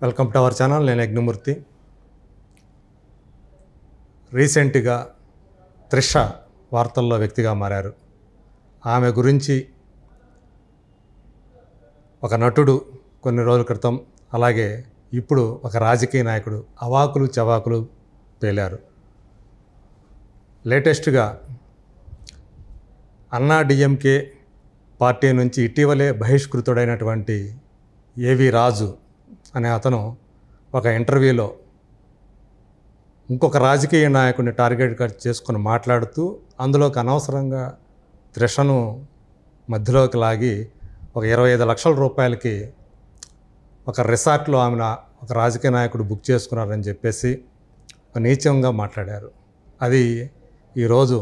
Welcome to our channel. నేను యజ్ఞమూర్తి. రీసెంట్గా త్రిష వార్తల్లో వ్యక్తిగా మారారు. ఆమె గురించి ఒక నటుడు కొన్ని రోజుల క్రితం, అలాగే ఇప్పుడు ఒక రాజకీయ నాయకుడు అవాకులు చవాకులు పేలారు. లేటెస్ట్గా అన్నా డిఎంకే పార్టీ నుంచి ఇటీవలే బహిష్కృతుడైనటువంటి ఏవి రాజు అనే అతను ఒక ఇంటర్వ్యూలో ఇంకొక రాజకీయ నాయకుడిని టార్గెట్గా చేసుకుని మాట్లాడుతూ అందులోకి అనవసరంగా త్రిషను మధ్యలోకి లాగి ఒక 25 లక్షల రూపాయలకి ఒక రిసార్ట్లో ఆమెను ఒక రాజకీయ నాయకుడు బుక్ చేసుకున్నారని చెప్పేసి నీచంగా మాట్లాడారు. అది ఈరోజు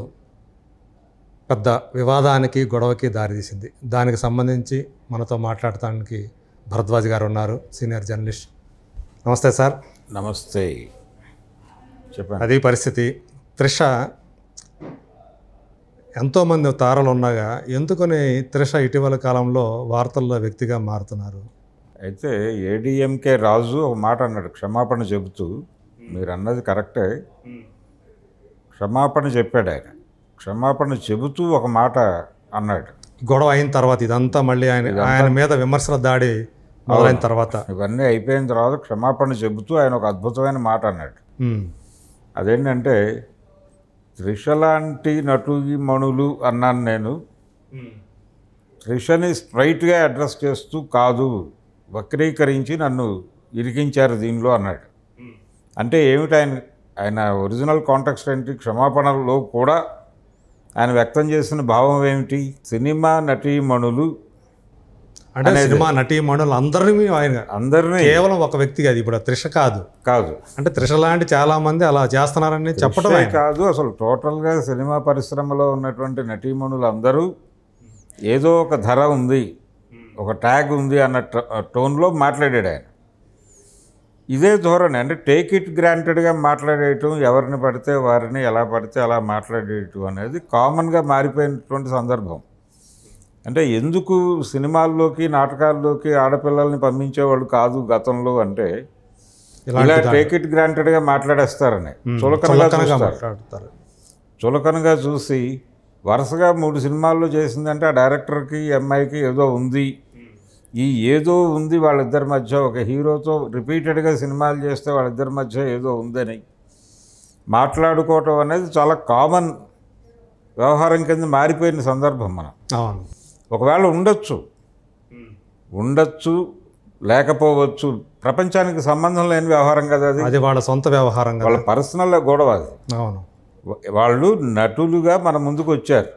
పెద్ద వివాదానికి, గొడవకి దారితీసింది. దానికి సంబంధించి మనతో మాట్లాడటానికి భరద్వాజ్ గారు ఉన్నారు, సీనియర్ జర్నలిస్ట్. నమస్తే సార్. నమస్తే, చెప్పండి. అది పరిస్థితి. త్రిష ఎంతోమంది తారలు ఉండగా ఎందుకని త్రిష ఇటీవల కాలంలో వార్తల్లో వ్యక్తిగా మారుతున్నారు? అయితే ఏడీఎంకే రాజు ఒక మాట అన్నాడు, క్షమాపణ చెబుతూ. మీరు అన్నది కరెక్టే, క్షమాపణ చెప్పాడు ఆయన. క్షమాపణ చెబుతూ ఒక మాట అన్నాడు. గొడవ అయిన తర్వాత ఇదంతా మళ్ళీ ఆయన మీద విమర్శల దాడి మొదలైన తర్వాత, ఇవన్నీ అయిపోయిన తర్వాత క్షమాపణ చెబుతూ ఆయన ఒక అద్భుతమైన మాట అన్నాడు. అదేంటంటే, త్రిష లాంటి నటుమణులు అన్నాను నేను. త్రిషని స్ట్రైట్గా అడ్రస్ చేస్తూ కాదు, వక్రీకరించి నన్ను ఇరికించారు దీనిలో అన్నాడు. అంటే ఏమిటి ఆయన ఒరిజినల్ కాంటెక్స్ట్ ఏంటి? క్షమాపణలో కూడా ఆయన వ్యక్తం చేసిన భావం ఏమిటి? సినిమా నటీమణులు అంటే సినిమా నటీమణులు అందరినీ కేవలం ఒక వ్యక్తి కాదు, ఇప్పుడు త్రిష కాదు. అంటే త్రిష లాంటి చాలా మంది అలా చేస్తున్నారని చెప్పడమే కాదు, అసలు టోటల్గా సినిమా పరిశ్రమలో ఉన్నటువంటి నటీమణులు అందరూ ఏదో ఒక ధర ఉంది, ఒక ట్యాగ్ ఉంది అన్న టోన్లో మాట్లాడాడు ఆయన. ఇదే ధోరణి, అంటే టేక్ ఇట్ గ్రాంటెడ్గా మాట్లాడేయటం, ఎవరిని పడితే వారిని ఎలా పడితే అలా మాట్లాడేయటం అనేది కామన్గా మారిపోయినటువంటి సందర్భం. అంటే ఎందుకు సినిమాల్లోకి, నాటకాల్లోకి ఆడపిల్లల్ని పంపించేవాళ్ళు కాదు గతంలో అంటే, ఇలా టేక్ ఇట్ గ్రాంటెడ్గా మాట్లాడేస్తారని చులకనగా చూసి వరుసగా 3 సినిమాల్లో చేసిందంటే ఆ డైరెక్టర్కి, అమ్మాయికి ఏదో ఉంది. ఈ ఏదో ఉంది వాళ్ళిద్దరి మధ్య, ఒక హీరోతో రిపీటెడ్గా సినిమాలు చేస్తే వాళ్ళిద్దరి మధ్య ఏదో ఉందని మాట్లాడుకోవటం అనేది చాలా కామన్ వ్యవహారం కింద మారిపోయిన సందర్భం. మనం ఒకవేళ ఉండొచ్చు లేకపోవచ్చు, ప్రపంచానికి సంబంధం లేని వ్యవహారం కదా అది వాళ్ళ సొంత వ్యవహారం, వాళ్ళ పర్సనల్ గొడవ అది. వాళ్ళు నటులుగా మన ముందుకు వచ్చారు,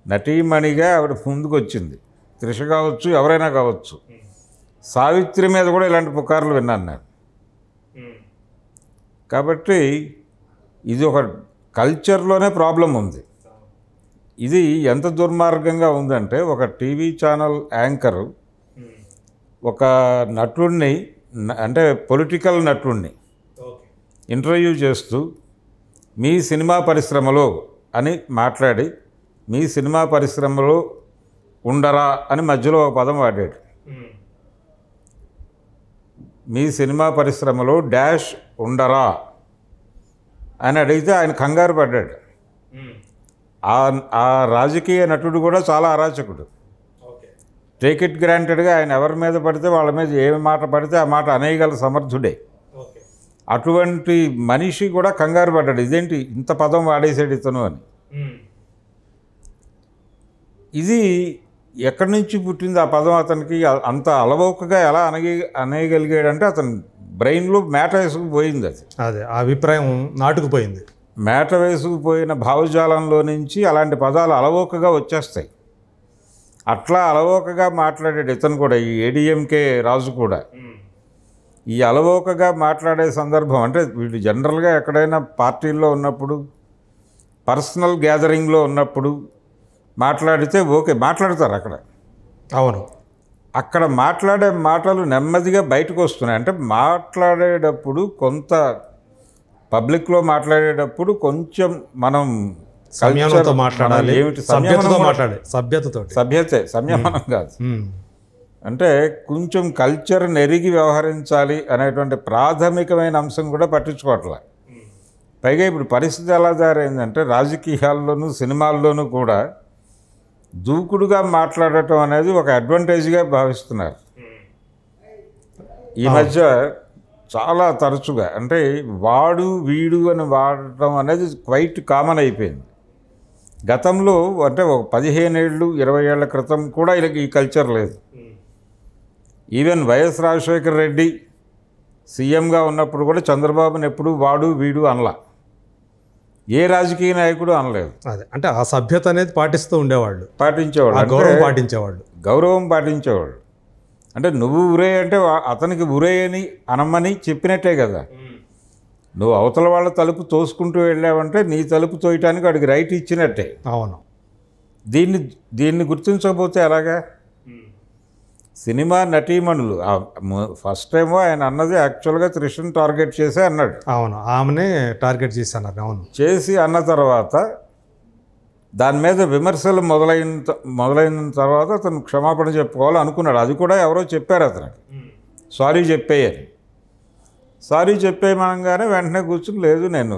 నటీమణిగా ఆవిడ ముందుకు వచ్చింది. త్రిష కావచ్చు, ఎవరైనా కావచ్చు. సావిత్రి మీద కూడా ఇలాంటి పుకార్లు విన్నాను నేను. కాబట్టి ఇది ఒక కల్చర్లోనే ప్రాబ్లం ఉంది. ఇది ఎంత దుర్మార్గంగా ఉందంటే, ఒక టీవీ ఛానల్ యాంకరు ఒక నటుడిని, అంటే పొలిటికల్ నటుడిని ఇంటర్వ్యూ చేస్తూ మీ సినిమా పరిశ్రమలో అని మాట్లాడి, మీ సినిమా పరిశ్రమలో ఉండరా అని మధ్యలో ఒక పదం వాడాడు. మీ సినిమా పరిశ్రమలో డాష్ ఉండరా అని అడిగితే ఆయన కంగారు పడ్డాడు. ఆ రాజకీయ నటుడు కూడా చాలా అరాచకుడు. టేక్ ఇట్ గ్రాంటెడ్గా ఆయన ఎవరి మీద పడితే వాళ్ళ మీద ఏ మాట పడితే ఆ మాట అనేయగల సమర్థుడే. అటువంటి మనిషి కూడా కంగారు పడ్డాడు, ఇదేంటి ఇంత పదం వాడేసాడు ఇతను అని. ఇది ఎక్కడి నుంచి పుట్టింది ఆ పదం అతనికి? అంత అలవోకగా ఎలా అనేయగలిగాడంటే అతని బ్రెయిన్లో మేట వేసుకుపోయింది. అది ఆ అభిప్రాయం నాటుకుపోయింది. మేట వేసుకుపోయిన భావజాలంలో నుంచి అలాంటి పదాలు అలవోకగా వచ్చేస్తాయి. అట్లా అలవోకగా మాట్లాడాడు ఇతను కూడా, ఈ ఏడీఎంకే రాజు కూడా. ఈ అలవోకగా మాట్లాడే సందర్భం అంటే, వీళ్ళు జనరల్గా ఎక్కడైనా పార్టీల్లో ఉన్నప్పుడు, పర్సనల్ గ్యాదరింగ్లో ఉన్నప్పుడు మాట్లాడితే ఓకే, మాట్లాడతారు అక్కడ. అవును, అక్కడ మాట్లాడే మాటలు నెమ్మదిగా బయటకు వస్తున్నాయి. అంటే మాట్లాడేటప్పుడు కొంత, పబ్లిక్లో మాట్లాడేటప్పుడు కొంచెం మనం సంయమనంతో మాట్లాడాలి. ఏమిటి? సభ్యతతో మాట్లాడాలి. సభ్యతే, సంయమనం కాదు. అంటే కొంచెం కల్చర్ నెరిగి వ్యవహరించాలి అనేటువంటి ప్రాథమికమైన అంశం కూడా పట్టించుకోవట్లే. పైగా ఇప్పుడు పరిస్థితి ఎలా తయారైందంటే రాజకీయాల్లోనూ సినిమాల్లోనూ కూడా దూకుడుగా మాట్లాడటం అనేది ఒక అడ్వాంటేజ్గా భావిస్తున్నారు ఈ మధ్య చాలా తరచుగా. అంటే వాడు వీడు అని వాడటం అనేది క్వైట్ కామన్ అయిపోయింది. గతంలో అంటే ఒక 15 ఏళ్ళు 20 ఏళ్ల క్రితం కూడా ఈ కల్చర్ లేదు. ఈవెన్ వైఎస్ రాజశేఖర రెడ్డి సీఎంగా ఉన్నప్పుడు కూడా చంద్రబాబుని ఎప్పుడు వాడు వీడు అనలా, ఏ రాజకీయ నాయకుడు అనలేదు. అదే అంటే ఆ సభ్యత అనేది పాటిస్తూ ఉండేవాళ్ళు, పాటించేవాళ్ళు, గౌరవం పాటించేవాళ్ళు. అంటే నువ్వు ఉరే అంటే అతనికి ఉరే అని అనమని చెప్పినట్టే కదా. నువ్వు అవతల వాళ్ళ తలుపు తోసుకుంటూ వెళ్ళావంటే నీ తలుపు తోయటానికి వాడికి రైట్ ఇచ్చినట్టే. అవును. దీన్ని గుర్తించకపోతే ఎలాగా? సినిమా నటీమణులు ఫస్ట్ టైం ఆయన అన్నది యాక్చువల్గా త్రిషను టార్గెట్ చేసే అన్నాడు. అవును, ఆమెనే టార్గెట్ చేశాను. అవును, చేసి అన్న తర్వాత దాని మీద విమర్శలు మొదలైన తర్వాత అతను క్షమాపణ చెప్పుకోవాలి అనుకున్నాడు. అది కూడా ఎవరో చెప్పారు అతనికి, సారీ చెప్పేయని. సారీ చెప్పేయమనగానే వెంటనే కూర్చుని లేదు నేను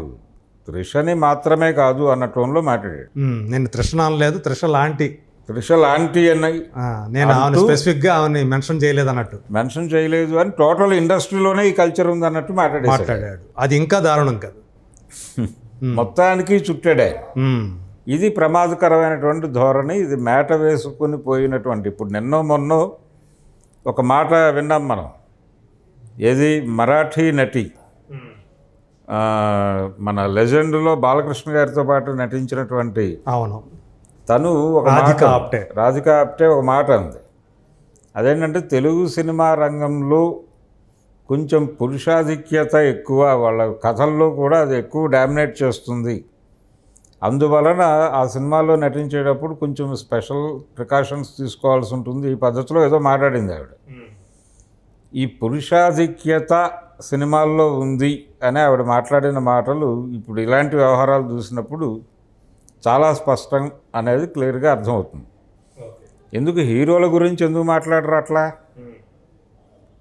త్రిషని మాత్రమే కాదు అన్న టోన్లో మాట్లాడాడు. నేను త్రిషను అనలేదు, త్రిష లాంటి అని నేను స్పెసిఫిక్గా ఆమెని మెన్షన్ చేయలేదు అన్నట్టు, మెన్షన్ చేయలేదు అని టోటల్ ఇండస్ట్రీలోనే ఈ కల్చర్ ఉంది అన్నట్టు మాట్లాడాడు. అది ఇంకా దారుణం కదా. మొత్తానికి చుట్టాడే. ఇది ప్రమాదకరమైనటువంటి ధోరణి. ఇది మేట వేసుకుని పోయినటువంటి, ఇప్పుడు నిన్నో మొన్నో ఒక మాట విన్నాం మనం. ఏది మరాఠీ నటి మన లెజెండ్లో బాలకృష్ణ గారితో పాటు నటించినటువంటి అవును తను ఒక రాధికా ఆప్టే ఒక మాట ఉంది. అదేంటంటే తెలుగు సినిమా రంగంలో కొంచెం పురుషాధిక్యత ఎక్కువ, వాళ్ళ కథల్లో కూడా అది ఎక్కువ డామినేట్ చేస్తుంది. అందువలన ఆ సినిమాలో నటించేటప్పుడు కొంచెం స్పెషల్ ప్రికాషన్స్ తీసుకోవాల్సి ఉంటుంది. ఈ పద్ధతిలో ఏదో మాట్లాడింది ఆవిడ. ఈ పురుషాధిక్యత సినిమాల్లో ఉంది అని ఆవిడ మాట్లాడిన మాటలు ఇప్పుడు ఇలాంటి వ్యవహారాలు చూసినప్పుడు చాలా స్పష్టం అనేది క్లియర్గా అర్థమవుతుంది. ఎందుకు హీరోల గురించి ఎందుకు మాట్లాడరు అట్లా?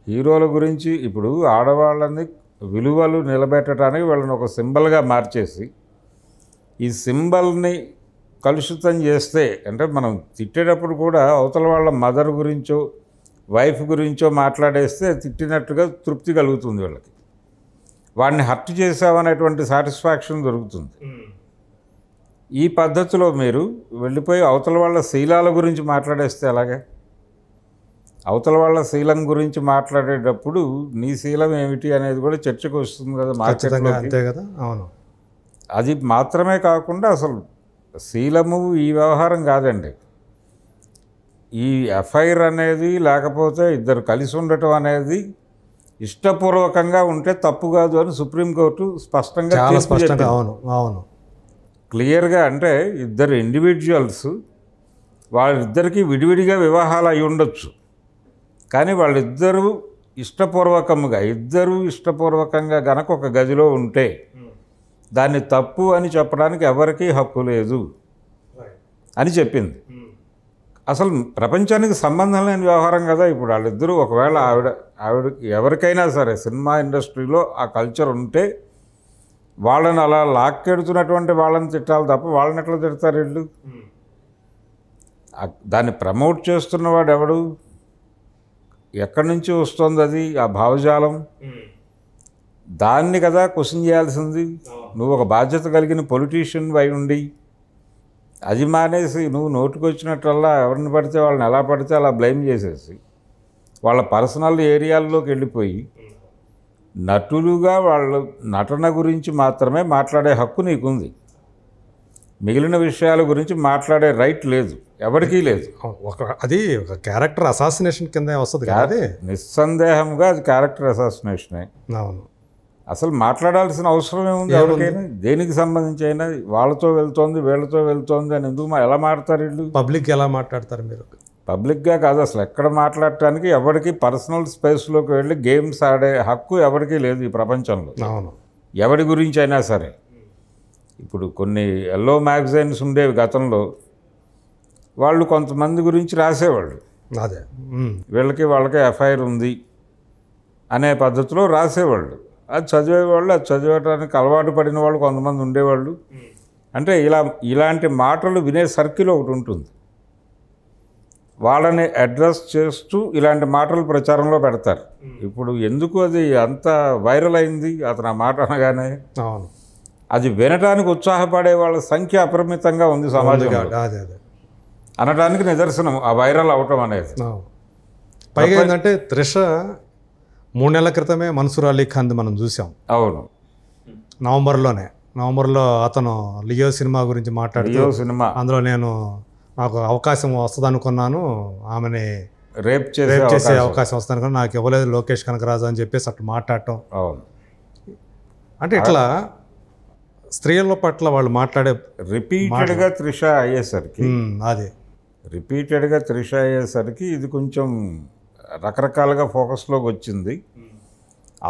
హీరోల గురించి ఇప్పుడు ఆడవాళ్ళని విలువలు నిలబెట్టడానికి వాళ్ళని ఒక సింబల్గా మార్చేసి ఈ సింబల్ని కలుషితం చేస్తే, అంటే మనం తిట్టేటప్పుడు కూడా అవతల వాళ్ళ మదర్ గురించో వైఫ్ గురించో మాట్లాడేస్తే తిట్టినట్టుగా తృప్తి కలుగుతుంది వాళ్ళకి. వాడిని హర్ట్ చేసామనేటువంటి సాటిస్ఫాక్షన్ దొరుకుతుంది. ఈ పద్ధతిలో మీరు వెళ్ళిపోయి అవతల వాళ్ళ శీలాల గురించి మాట్లాడేస్తే అలాగే. అవతల వాళ్ళ శీలం గురించి మాట్లాడేటప్పుడు నీ శీలం ఏమిటి అనేది కూడా చర్చకు వస్తుంది కదా మార్కెట్లో. అంతే కదా. అవును. అది మాత్రమే కాకుండా అసలు శీలము ఈ వ్యవహారం కాదండి. ఈ ఎఫ్ఐఆర్ అనేది లేకపోతే ఇద్దరు కలిసి ఉండటం అనేది ఇష్టపూర్వకంగా ఉంటే తప్పు కాదు అని సుప్రీంకోర్టు స్పష్టంగా అవును క్లియర్గా. అంటే ఇద్దరు ఇండివిజువల్స్ వాళ్ళిద్దరికీ విడివిడిగా వివాహాలు అయి ఉండొచ్చు, కానీ వాళ్ళిద్దరూ ఇష్టపూర్వకంగా గనక ఒక గదిలో ఉంటే దాన్ని తప్పు అని చెప్పడానికి ఎవరికీ హక్కు లేదు అని చెప్పింది. అసలు ప్రపంచానికి సంబంధం లేని వ్యవహారం కదా. ఇప్పుడు వాళ్ళిద్దరూ ఒకవేళ ఆవిడ ఎవరికైనా సరే సినిమా ఇండస్ట్రీలో ఆ కల్చర్ ఉంటే వాళ్ళని అలా లాక్కెడుతున్నటువంటి వాళ్ళని తిట్టాలి తప్ప వాళ్ళని ఎట్లా తిడతారు వీళ్ళు? దాన్ని ప్రమోట్ చేస్తున్నవాడు ఎవడు? ఎక్కడి నుంచి వస్తుంది అది ఆ భావజాలం? దాన్ని కదా క్వశ్చన్ చేయాల్సింది. నువ్వు ఒక బాధ్యత కలిగిన పొలిటీషియన్ అయి ఉండి అది మానేసి నువ్వు నోటుకొచ్చినట్లల్లా ఎవరిని పడితే వాళ్ళని ఎలా పడితే అలా బ్లేమ్ చేసేసి వాళ్ళ పర్సనల్ ఏరియాల్లోకి వెళ్ళిపోయి నటులుగా వాళ్ళ నటన గురించి మాత్రమే మాట్లాడే హక్కు నీకుంది. మిగిలిన విషయాల గురించి మాట్లాడే రైట్ లేదు, ఎవరికీ లేదు. అది ఒక క్యారెక్టర్ అసాసినేషన్ కింద వస్తుంది కదా. నిస్సందేహంగా అది క్యారెక్టర్ అసాసినేషనే. అవును. అసలు మాట్లాడాల్సిన అవసరం ఏముంది? ఎవరికైనా దేనికి సంబంధించి అయినా వాళ్ళతో వెళ్తోంది వీళ్ళతో వెళ్తోంది అని ఎందుకు ఎలా మాట్లాడతారు వీళ్ళు? పబ్లిక్ ఎలా మాట్లాడతారు మీరు? పబ్లిక్గా కాదు, అసలు ఎక్కడ మాట్లాడటానికి ఎవరికి పర్సనల్ స్పేస్లోకి వెళ్ళి గేమ్స్ ఆడే హక్కు ఎవరికీ లేదు ఈ ప్రపంచంలో. అవును. ఎవరి గురించి అయినా సరే. ఇప్పుడు కొన్ని ఎల్లో మ్యాగజైన్స్ ఉండేవి గతంలో, వాళ్ళు కొంతమంది గురించి రాసేవాళ్ళు. అదే వీళ్ళకి వాళ్ళకి ఎఫ్ఐఆర్ ఉంది అనే పద్ధతిలో రాసేవాళ్ళు. అది చదివేవాళ్ళు, అది చదివటానికి అలవాటు పడిన వాళ్ళు కొంతమంది ఉండేవాళ్ళు. అంటే ఇలాంటి మాటలు వినే సర్కిల్ ఒకటి ఉంటుంది. వాళ్ళని అడ్రస్ చేస్తూ ఇలాంటి మాటలు ప్రచారంలో పెడతారు. ఇప్పుడు ఎందుకు అది అంత వైరల్ అయింది అతను ఆ మాట అనగానే? అవును, అది వినటానికి ఉత్సాహపడే వాళ్ళ సంఖ్య అపరిమితంగా ఉంది సమాజంలో అనడానికి నిదర్శనం ఆ వైరల్ అవటం అనేది. పైగా ఏంటంటే త్రిష 3 నెలల క్రితమే మన్సూర్ అలీ ఖాన్ మనం చూసాం. అవును, నవంబర్లో అతను లియో సినిమా గురించి మాట్లాడుతూ, సినిమా అందులో నాకు అవకాశం వస్తుంది అనుకున్నాను, ఆమెని రేప్ చేసే అవకాశం వస్తుంది అనుకున్నాను, నాకు ఇవ్వలేదు లోకేష్ కనకరాజు అని చెప్పేసి అట్లా మాట్లాడటం. అవును, అంటే ఇట్లా స్త్రీల పట్ల వాళ్ళు మాట్లాడే రిపీటెడ్గా త్రిష అయ్యేసరికి ఇది కొంచెం రకరకాలుగా ఫోకస్లోకి వచ్చింది.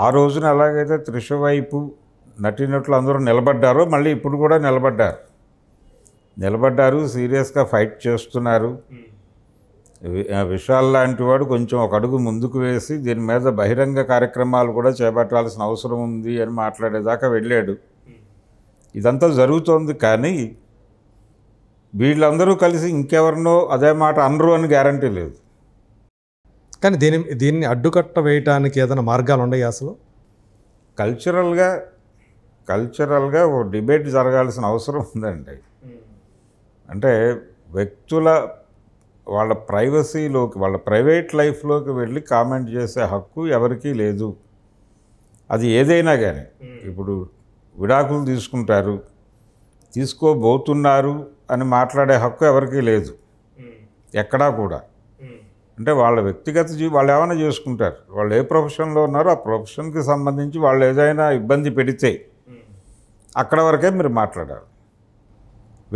ఆ రోజున ఎలాగైతే త్రిష వైపు నటీనటులు అందరూ నిలబడ్డారో మళ్ళీ ఇప్పుడు కూడా నిలబడ్డారు, సీరియస్గా ఫైట్ చేస్తున్నారు. విశాల్ లాంటి వాడు కొంచెం ఒక అడుగు ముందుకు వేసి దీని మీద బహిరంగ కార్యక్రమాలు కూడా చేపట్టాల్సిన అవసరం ఉంది అని మాట్లాడేదాకా వెళ్ళాడు. ఇదంతా జరుగుతోంది, కానీ వీళ్ళందరూ కలిసి ఇంకెవరినో అదే మాట అనరు అని గ్యారంటీ లేదు. కానీ దీన్ని అడ్డుకట్ట వేయటానికి ఏదైనా మార్గాలు ఉన్నాయి అసలు? కల్చరల్గా ఓ డిబేట్ జరగాల్సిన అవసరం ఉందండి. అంటే వ్యక్తుల వాళ్ళ ప్రైవసీలోకి, వాళ్ళ ప్రైవేట్ లైఫ్లోకి వెళ్ళి కామెంట్ చేసే హక్కు ఎవరికీ లేదు. అది ఏదైనా కానీ, ఇప్పుడు విడాకులు తీసుకోబోతున్నారు అని మాట్లాడే హక్కు ఎవరికీ లేదు ఎక్కడా కూడా. అంటే వాళ్ళ వ్యక్తిగత వాళ్ళు ఏమైనా చేసుకుంటారు, వాళ్ళు ఏ ప్రొఫెషన్లో ఉన్నారో ఆ ప్రొఫెషన్కి సంబంధించి వాళ్ళు ఏదైనా ఇబ్బంది పెడితే అక్కడ వరకే మీరు మాట్లాడాలి.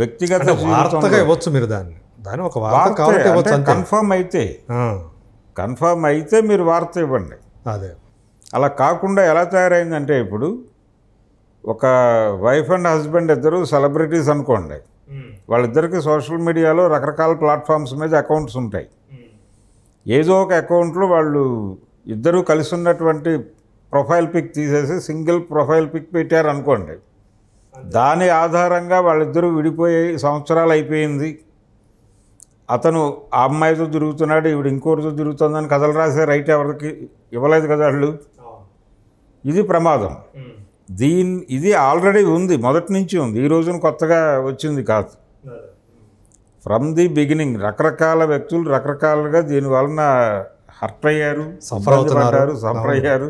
వ్యక్తిగత వార్తగా ఇవ్వచ్చు మీరు దాన్ని ఒక వార్త కన్ఫర్మ్ అయితే మీరు వార్త ఇవ్వండి. అదే అలా కాకుండా ఎలా తయారైందంటే, ఇప్పుడు ఒక వైఫ్ అండ్ హస్బెండ్ ఇద్దరు సెలబ్రిటీస్ అనుకోండి, వాళ్ళిద్దరికి సోషల్ మీడియాలో రకరకాల ప్లాట్ఫామ్స్ మీద అకౌంట్స్ ఉంటాయి. ఏదో ఒక అకౌంట్లో వాళ్ళు ఇద్దరూ కలిసి ఉన్నటువంటి ప్రొఫైల్ పిక్ తీసేసి సింగిల్ ప్రొఫైల్ పిక్ పెట్టారు అనుకోండి, దాని ఆధారంగా వాళ్ళిద్దరూ విడిపోయి సంవత్సరాలు అయిపోయింది, అతను ఆ అమ్మాయితో తిరుగుతున్నాడు, ఈవిడ ఇంకోటితో తిరుగుతుందని కథలు రాసే రైట్ ఎవరికి ఇవ్వలేదు కదా వాళ్ళు. ఇది ప్రమాదం. ఇది ఆల్రెడీ ఉంది, మొదటి నుంచి ఉంది, ఈ రోజున కొత్తగా వచ్చింది కాదు. ఫ్రమ్ ది బిగినింగ్ రకరకాల వ్యక్తులు రకరకాలుగా దీని వలన హర్ట్ అయ్యారు, సఫర్ అయ్యారు.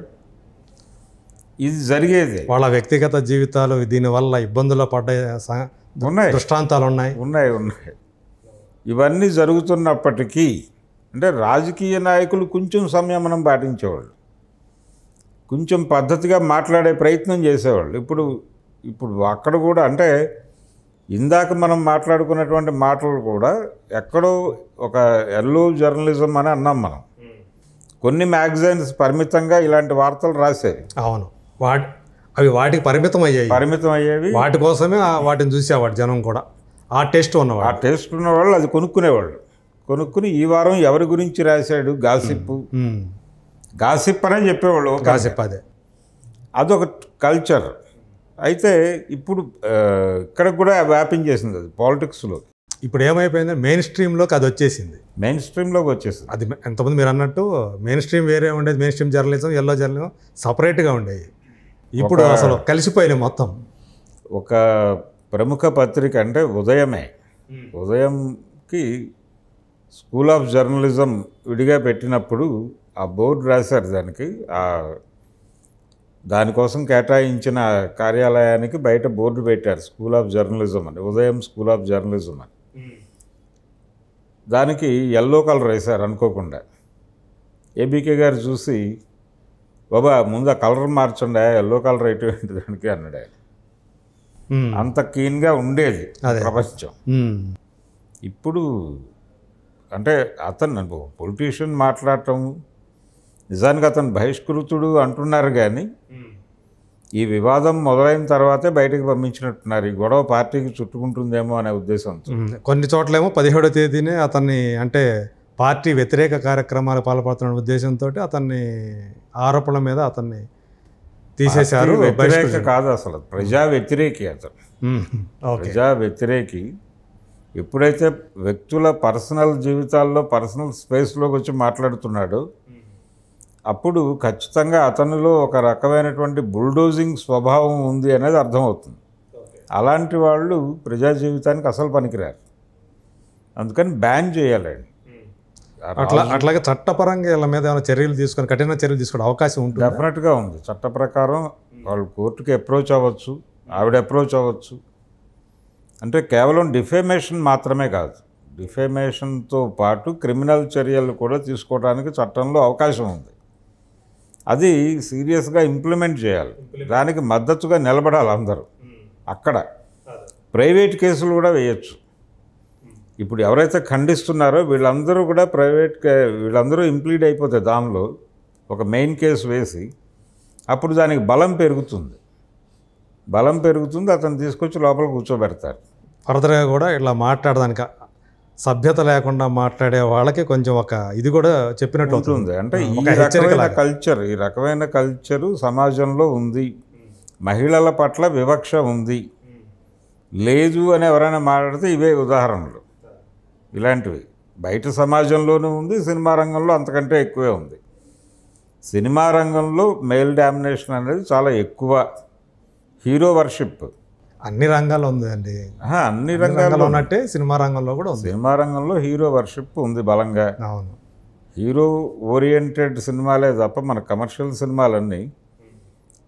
ఇది జరిగేది. వాళ్ళ వ్యక్తిగత జీవితాలు దీనివల్ల ఇబ్బందులు పడ్డ దృష్టాంతాలు ఉన్నాయి. ఇవన్నీ జరుగుతున్నప్పటికీ అంటే రాజకీయ నాయకులు కొంచెం సంయమనం పాటించేవాళ్ళు, కొంచెం పద్ధతిగా మాట్లాడే ప్రయత్నం చేసేవాళ్ళు. ఇప్పుడు అక్కడ కూడా అంటే ఇందాక మనం మాట్లాడుకున్నటువంటి మాటలు కూడా ఎక్కడో ఒక ఎల్లో జర్నలిజం అని అన్నాం మనం. కొన్ని మ్యాగజైన్స్ పరిమితంగా ఇలాంటి వార్తలు రాసేవి. అవును, అవి వాటికి పరిమితం అయ్యేవి. వాటి కోసమే వాటిని చూసేవాడు జనం కూడా. ఆ టేస్ట్ ఉన్నవాళ్ళు అది కొనుక్కుని ఈ వారం ఎవరి గురించి రాశాడు గాసిప్ అనే చెప్పేవాళ్ళు. అదొక కల్చర్. అయితే ఇప్పుడు ఇక్కడ కూడా వ్యాపించేసింది అది పాలిటిక్స్లో. ఇప్పుడు ఏమైపోయింది, మెయిన్ స్ట్రీమ్లోకి అది వచ్చేసింది. అది ఎంతమంది మీరు అన్నట్టు మెయిన్ స్ట్రీమ్ వేరే ఉండేది, main stream journalism, yellow journalism సపరేట్గా ఉండేవి. ఇప్పుడు అసలు కలిసిపోయినాయి మొత్తం. ఒక ప్రముఖ పత్రిక అంటే ఉదయంకి స్కూల్ ఆఫ్ జర్నలిజం విడిగా పెట్టినప్పుడు ఆ బోర్డు రాశారు, దానికోసం కేటాయించిన కార్యాలయానికి బయట బోర్డు పెట్టారు, స్కూల్ ఆఫ్ జర్నలిజం అని, ఉదయం స్కూల్ ఆఫ్ జర్నలిజం అని. దానికి ఎల్లో కలర్ వేశారు అనుకోకుండా. ఏబీకే గారు చూసి, బాబా ముందు ఆ కలర్ మార్చండి, ఎల్లో కలర్ ఎటువంటి దానికి అన్నాడు ఆయన. అంత క్లీన్గా ఉండేది ప్రపంచం. ఇప్పుడు అంటే అతను పొలిటీషియన్ మాట్లాడటం, నిజానికి అతను బహిష్కృతుడు అంటున్నారు, కానీ ఈ వివాదం మొదలైన తర్వాతే బయటకు పంపించినట్టున్నారు. ఈ గొడవ పార్టీకి చుట్టుకుంటుందేమో అనే ఉద్దేశంతో. కొన్ని చోట్లేమో 17వ తేదీనే అతన్ని అంటే పార్టీ వ్యతిరేక కార్యక్రమాలు పాల్పడుతున్న ఉద్దేశంతో అతన్ని ఆరోపణల మీద అతన్ని తీసేశారు. వ్యతిరేక కాదు, అసలు ప్రజా వ్యతిరేకి అతను. ప్రజా వ్యతిరేకి. ఎప్పుడైతే వ్యక్తుల పర్సనల్ జీవితాల్లో పర్సనల్ స్పేస్లోకి వచ్చి మాట్లాడుతున్నాడో అప్పుడు ఖచ్చితంగా అతనిలో ఒక రకమైనటువంటి బుల్డోజింగ్ స్వభావం ఉంది అనేది అర్థమవుతుంది. అలాంటి వాళ్ళు ప్రజా జీవితానికి అసలు పనికిరారు. అందుకని బ్యాన్ చేయాలండి. అట్లాగే చట్టపరంగా వీళ్ళ మీద ఏమైనా చర్యలు తీసుకొని కఠిన చర్యలు తీసుకోవడం అవకాశం ఉంటుంది. డెఫినెట్గా ఉంది. చట్ట ప్రకారం వాళ్ళు కోర్టుకి అప్రోచ్ అవ్వచ్చు, ఆవిడ అప్రోచ్ అవ్వచ్చు. అంటే కేవలం డిఫేమేషన్ మాత్రమే కాదు, డిఫేమేషన్తో పాటు క్రిమినల్ చర్యలు కూడా తీసుకోవడానికి చట్టంలో అవకాశం ఉంది. అది సీరియస్గా ఇంప్లిమెంట్ చేయాలి. దానికి మద్దతుగా నిలబడాలి అందరూ. అక్కడ ప్రైవేట్ కేసులు కూడా వేయచ్చు. ఇప్పుడు ఎవరైతే ఖండిస్తున్నారో వీళ్ళందరూ కూడా వీళ్ళందరూ ఇంప్లీడ్ అయిపోతే దానిలో ఒక మెయిన్ కేసు వేసి అప్పుడు దానికి బలం పెరుగుతుంది. అతను తీసుకొచ్చి లోపల కూర్చోబెడతారు. ఫర్దర్గా కూడా ఇట్లా మాట్లాడడానికి సభ్యత లేకుండా మాట్లాడే వాళ్ళకి కొంచెం ఒక ఇది కూడా చెప్పినట్టు ఉంటుంది. అంటే ఈ రకమైన కల్చరు సమాజంలో ఉంది. మహిళల పట్ల వివక్ష ఉంది. లేదు అని ఎవరైనా మాట్లాడితే ఇవే ఉదాహరణలు. ఇలాంటివి బయట సమాజంలోనూ ఉంది, సినిమా రంగంలో అంతకంటే ఎక్కువే ఉంది. సినిమా రంగంలో మేల్ డామినేషన్ అనేది చాలా ఎక్కువ. హీరో వర్షిప్ అన్ని రంగాల్లో ఉంది అండి. అన్ని రంగాల్లో ఉన్నట్టే సినిమా రంగంలో కూడా ఉంది. సినిమా రంగంలో హీరో వర్షిప్ ఉంది బలంగా. అవును, హీరో ఓరియంటెడ్ సినిమాలే తప్ప మన కమర్షియల్ సినిమాలన్నీ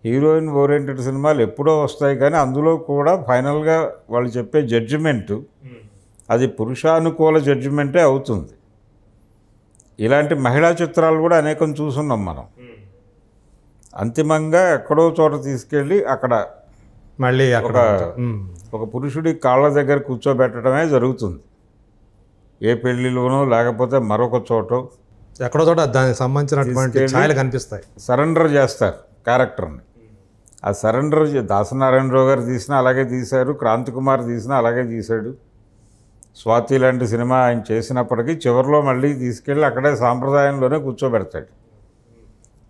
హీరోయిన్ ఓరియంటెడ్ సినిమాలు ఎప్పుడో వస్తాయి. కానీ అందులో కూడా ఫైనల్గా వాళ్ళు చెప్పే జడ్జిమెంటు అది పురుషానుకూల జడ్జిమెంటే అవుతుంది. ఇలాంటి మహిళా చిత్రాలు కూడా అనేకం చూస్తున్నాం మనం. అంతిమంగా ఎక్కడో చోట తీసుకెళ్ళి అక్కడ మళ్ళీ ఒక పురుషుడి కాళ్ళ దగ్గర కూర్చోబెట్టడమే జరుగుతుంది. ఏ పెళ్లిలోనో లేకపోతే మరొక చోటో ఎక్కడో చోట దానికి సంబంధించినటువంటి ఛాయలు కనిపిస్తాయి. సరెండర్ చేస్తారు క్యారెక్టర్ని. ఆ సరెండర్ దాసనారాయణరావు గారు తీసినా అలాగే తీశారు, క్రాంతి కుమార్ తీసినా అలాగే తీశాడు. స్వాతి లాంటి సినిమా ఆయన చేసినప్పటికీ చివరిలో మళ్ళీ తీసుకెళ్ళి అక్కడే సాంప్రదాయంలోనే కూర్చోబెడతాడు.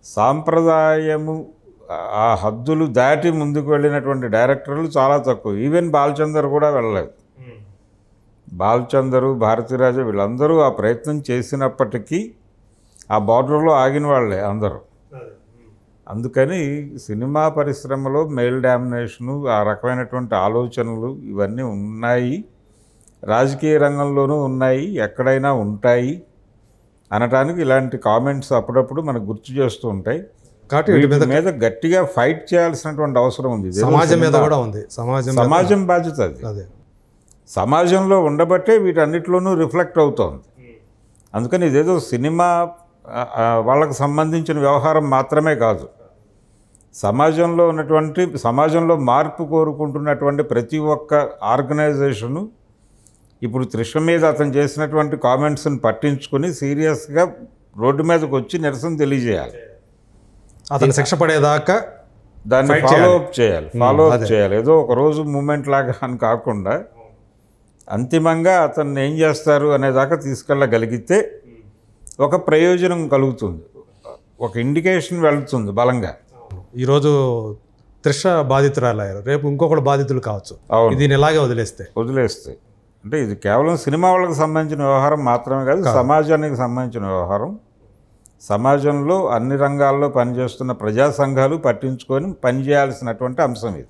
సాంప్రదాయము ఆ హద్దులు దాటి ముందుకు వెళ్ళినటువంటి డైరెక్టర్లు చాలా తక్కువ. ఈవెన్ బాలచందర్ కూడా వెళ్ళలేదు. బాలచందరు, భారతీరాజు వీళ్ళందరూ ఆ ప్రయత్నం చేసినప్పటికీ ఆ బార్డర్లో ఆగిన వాళ్ళే అందరూ. అందుకని సినిమా పరిశ్రమలో మెయిల్ డామినేషను, ఆ రకమైనటువంటి ఆలోచనలు ఇవన్నీ ఉన్నాయి. రాజకీయ రంగంలోనూ ఉన్నాయి, ఎక్కడైనా ఉంటాయి అనటానికి ఇలాంటి కామెంట్స్ అప్పుడప్పుడు మనకు గుర్తు చేస్తూ ఉంటాయి. కాబట్టి వీటి మీద గట్టిగా ఫైట్ చేయాల్సినటువంటి అవసరం ఉంది. సమాజం మీద కూడా ఉంది. సమాజం బాధ్యత అది. సమాజంలో ఉండబట్టే వీటన్నిటిలోనూ రిఫ్లెక్ట్ అవుతోంది. అందుకని ఇదేదో సినిమా వాళ్ళకు సంబంధించిన వ్యవహారం మాత్రమే కాదు. సమాజంలో మార్పు కోరుకుంటున్నటువంటి ప్రతి ఒక్క ఆర్గనైజేషను ఇప్పుడు త్రిష మీద అతను చేసినటువంటి కామెంట్స్ని పట్టించుకొని సీరియస్గా రోడ్డు మీదకి వచ్చి నిరసన తెలియజేయాలి. అతను శిక్ష పడేదాకా దాన్ని ఫాలో అప్ చేయాలి. ఏదో ఒక రోజు మూమెంట్ లాగా అని కాకుండా అంతిమంగా అతన్ని ఏం చేస్తారు అనేదాకా తీసుకెళ్ళగలిగితే ఒక ప్రయోజనం కలుగుతుంది, ఒక ఇండికేషన్ వెళుతుంది బలంగా. ఈరోజు త్రిష బాధితురాలయ్యారు, రేపు ఇంకొకటి బాధితులు కావచ్చు. దీన్ని ఇలాగే వదిలేస్తే అంటే ఇది కేవలం సినిమా వాళ్ళకి సంబంధించిన వ్యవహారం మాత్రమే కాదు, సమాజానికి సంబంధించిన వ్యవహారం. సమాజంలో అన్ని రంగాల్లో పనిచేస్తున్న ప్రజా సంఘాలు పట్టించుకొని పనిచేయాల్సినటువంటి అంశం ఇది.